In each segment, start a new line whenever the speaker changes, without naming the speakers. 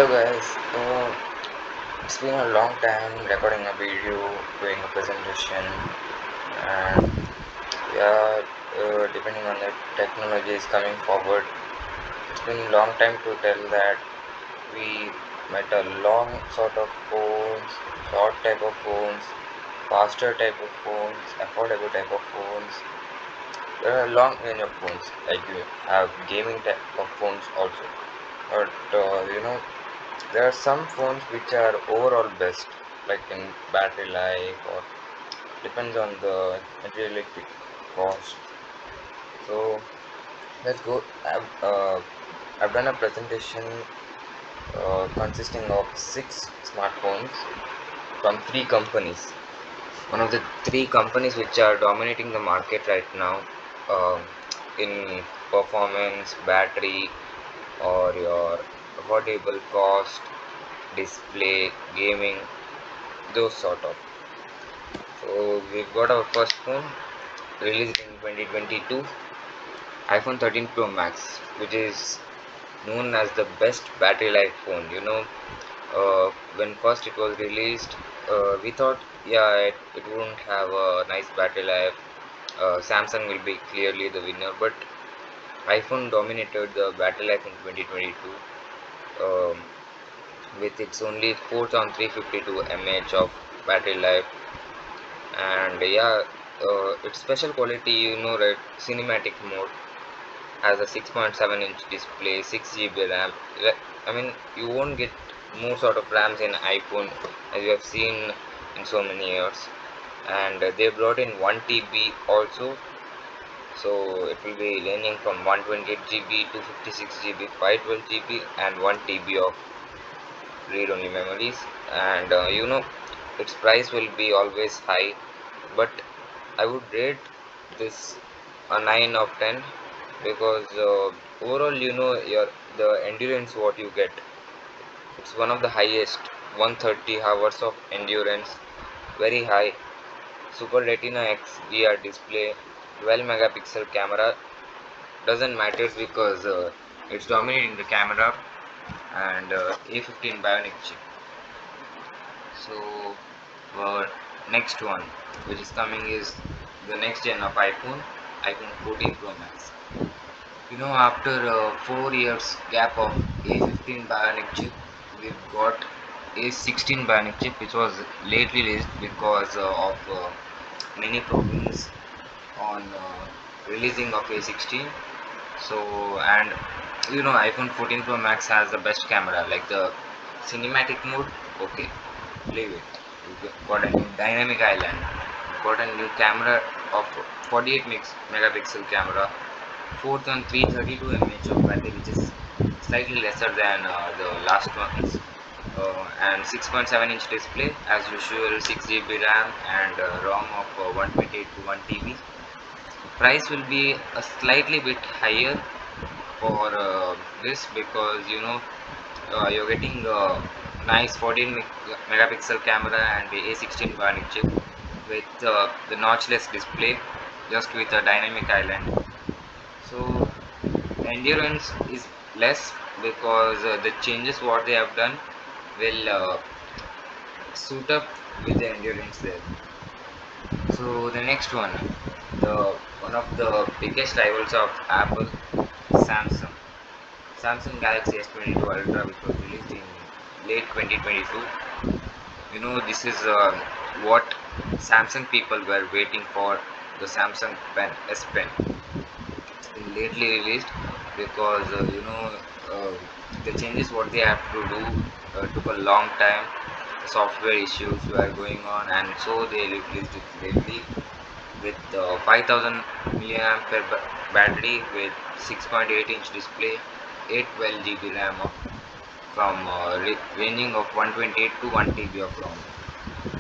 Hello guys, it's been a long time recording a video, doing a presentation, and yeah, depending on the technology is coming forward. It's been a long time to tell that we met a long sort of phones, short type of phones, faster type of phones, affordable type of phones. There are a long range of phones, like you have gaming type of phones also. But there are some phones which are overall best, like in battery life or depends on the material cost. So let's go. I've done a presentation consisting of six smartphones from three companies. One of the three companies which are dominating the market right now in performance, battery, or your affordable cost, display, gaming, those sort of. So we've got our first phone released in 2022, iPhone 13 Pro Max, which is known as the best battery life phone. When first it was released, we thought, yeah, it won't have a nice battery life. Samsung will be clearly the winner, but iPhone dominated the battery life in 2022 with its only 4352 mAh of battery life. And yeah, its special quality, right, cinematic mode, has a 6.7-inch display, 6 GB RAM. I mean, you won't get more sort of RAMs in iPhone as you have seen in so many years. And they brought in 1 TB also, so it will be ranging from 128 GB to 56 GB, 512 GB, and 1 TB of read-only memories. And its price will be always high, but I would rate this a 9 of 10 because overall, your the endurance what you get, it's one of the highest, 130 hours of endurance, very high. Super Retina XDR display, 12 megapixel camera, doesn't matter because it's dominating the camera, and A15 bionic chip. So next one which is coming is the next gen of iPhone 14 Pro Max. After 4 years gap of A15 bionic chip, we've got A16 bionic chip, which was late released because of many problems on releasing of A16. So, and iPhone 14 Pro Max has the best camera, like the cinematic mode. Okay, leave it. You got a new dynamic island, got a new camera of 48 megapixel camera, fourth on 332 mAh of battery, which is slightly lesser than the last ones, and 6.7-inch display as usual, 6 GB RAM, and ROM of 128 to 1 TB. Price will be a slightly bit higher for this because you're getting a nice 14 megapixel camera and the A16 bionic chip with the notchless display, just with a dynamic island. So endurance is less because the changes what they have done will suit up with the endurance there. So the next one, the one of the biggest rivals of Apple, Samsung. Samsung Galaxy S22 Ultra, which was released in late 2022. This is what Samsung people were waiting for, the Samsung Pen S Pen. It's been lately released because uh, the changes what they have to do took a long time. The software issues were going on, and so they released it lately with 5000 milliampere battery with 6.8-inch display, 812 GB RAM from ranging of 128 to 1 TB of ROM.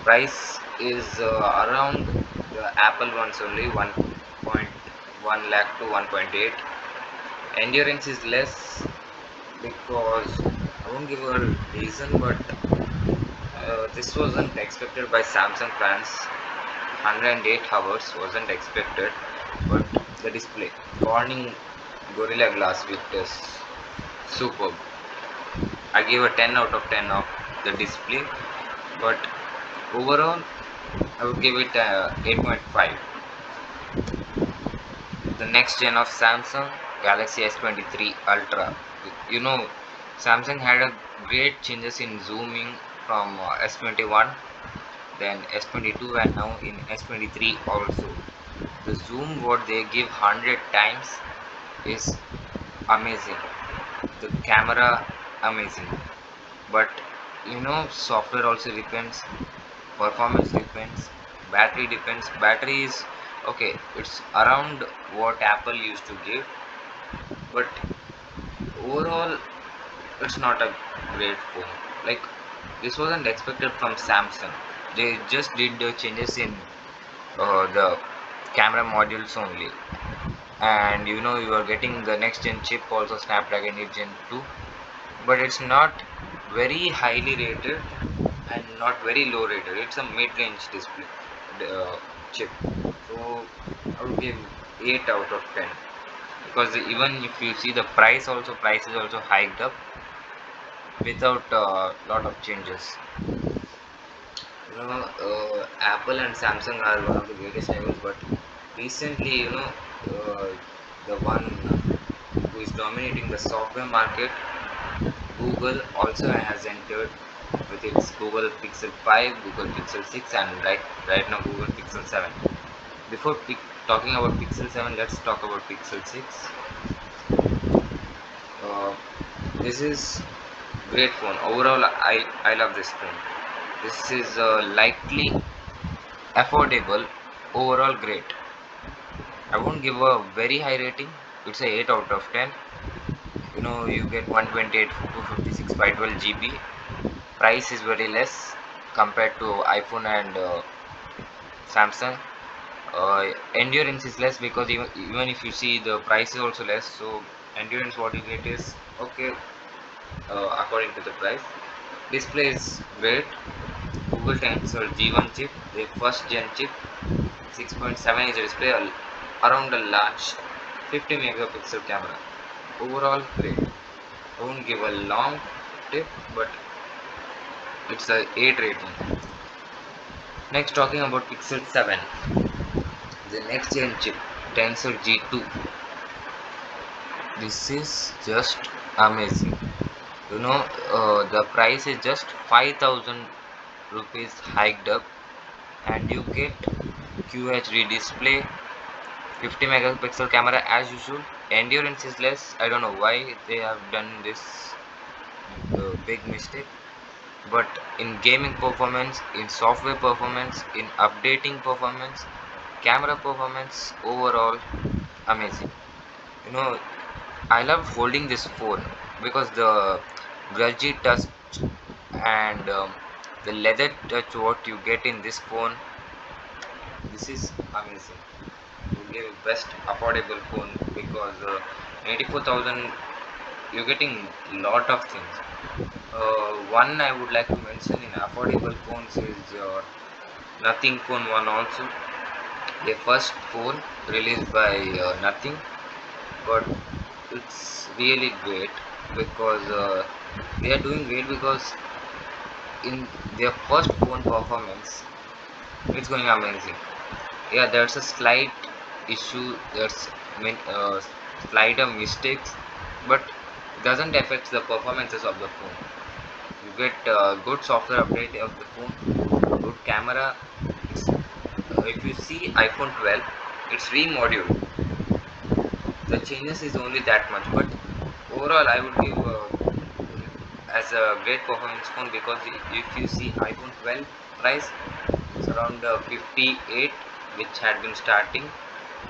Price is around the Apple ones only, 1.1 lakh to 1.8. Endurance is less because I won't give a reason, but this wasn't expected by Samsung fans. 108 hours wasn't expected, but the display, Corning Gorilla Glass with this, superb. I gave a 10 out of 10 of the display, but overall I would give it 8.5. The next gen of Samsung Galaxy S23 Ultra. You know, Samsung had a great changes in zooming from S21, then S22, and now in S23 also. The zoom what they give 100 times is amazing. The camera amazing, but software also depends, performance depends, battery depends. Battery is okay, it's around what Apple used to give, but overall it's not a great phone. Like, this wasn't expected from Samsung. They just did the changes in the camera modules only, and you are getting the next gen chip also, Snapdragon 8 gen 2, but it's not very highly rated and not very low rated. It's a mid-range display chip. So I would give 8 out of 10, because even if you see the price is also hiked up without a lot of changes. Apple and Samsung are one of the greatest rivals, but recently, the one who is dominating the software market, Google, also has entered with its Google Pixel 5, Google Pixel 6, and right now Google Pixel 7. Before talking about Pixel 7, let's talk about Pixel 6. Uh, this is great phone. Overall, I love this phone. This is likely affordable. Overall, great. I won't give a very high rating. It's a 8 out of 10. You get 128 256 by 12 GB. Price is very less compared to iPhone and Samsung. Endurance is less, because even if you see, the price is also less. So endurance what you get is okay, according to the price. Display is great. Google Tensor G1 chip, the first gen chip, 6.7 inch display, around a large 50 megapixel camera. Overall great. I won't give a long tip, but it's a 8 rating. Next, talking about Pixel 7, the next gen chip, Tensor G2. This is just amazing. The price is just 5,000 rupees hiked up, and you get QHD display, 50 megapixel camera as usual. Endurance is less. I don't know why they have done this big mistake, but in gaming performance, in software performance, in updating performance, camera performance, overall amazing. you know I love holding this phone because the grudgy touch and the leather touch what you get in this phone, this is amazing. You give best affordable phone, because 84,000 you're getting lot of things. One I would like to mention in affordable phones is Nothing Phone 1 also. The first phone released by Nothing, but it's really great, because they are doing great, because in their first phone performance, it's going amazing. Yeah, there's a slight issue, there's slight mistakes, but doesn't affect the performances of the phone. You get good software update of the phone, good camera. If you see iPhone 12, it's remoduled. The changes is only that much, but overall I would give as a great performance phone, because if you see iPhone 12 price, it's around 58, which had been starting,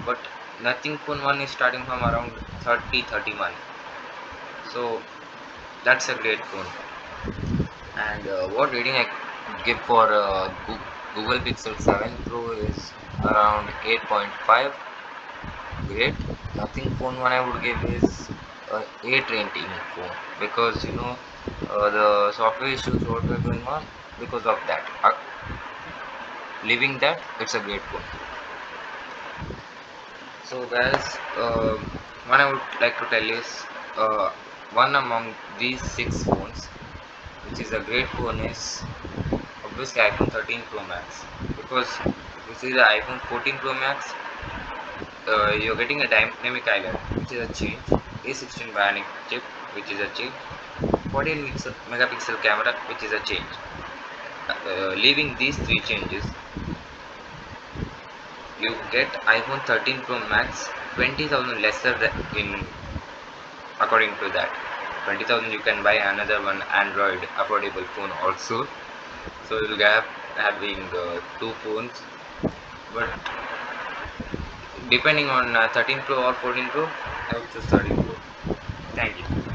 but Nothing Phone 1 is starting from around 30-31. So that's a great phone. And what rating I give for Google Pixel 7 Pro is around 8.5. Great. Nothing Phone 1 I would give is 8 rating phone, because the software issues what were going on, because of that. Leaving that, it's a great phone. So guys, what I would like to tell is, one among these six phones, which is a great phone, is obviously iPhone 13 Pro Max. Because if you see the iPhone 14 Pro Max, you're getting a dynamic island, which is a change. A16 bionic chip, which is a change. 14 megapixel camera, which is a change. Leaving these three changes, you get iPhone 13 Pro Max 20,000 lesser in according to that. 20,000 you can buy another one Android affordable phone also. So you'll have having two phones, but depending on 13 Pro or 14 Pro, I would choose 13 Pro. Thank you.